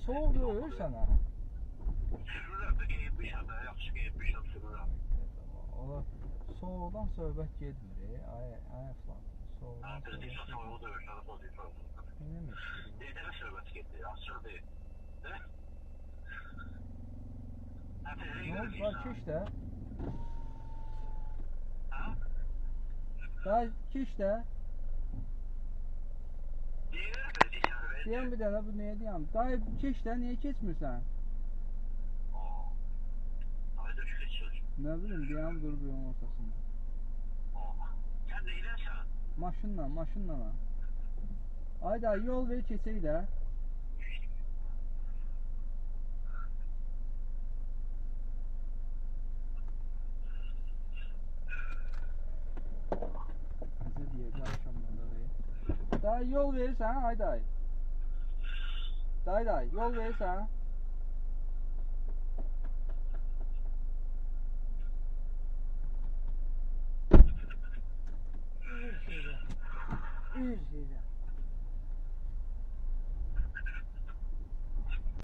Soğuk deyil sənə. Sürürəm də geyinmişəm də, yaxşı geyinmişəm, sürürəm. Ola soğuqdan söhbət getmir, ay Əflan. Soğuqdan söhbət Deyirsən, soğuğu döyürsən, o deyirsən. Deyirsən, söhbət getdi, açıq deyil. Nə? Ne oldu? Var keş də. Hə? Daha keş də. Deyəm bir dənə, bu nəyə deyəm? Daha keş də, niyə keçmirsən? Ayda şu keçir. Nə bilim, deyəm dur bir onun ortasında. Sən də ilərsən? Maşınla. Ayda yol ver keçək də. Bize diye akşamlarda ver. Daha yol verirsən, Ayday. Day, yol verirsən. Üz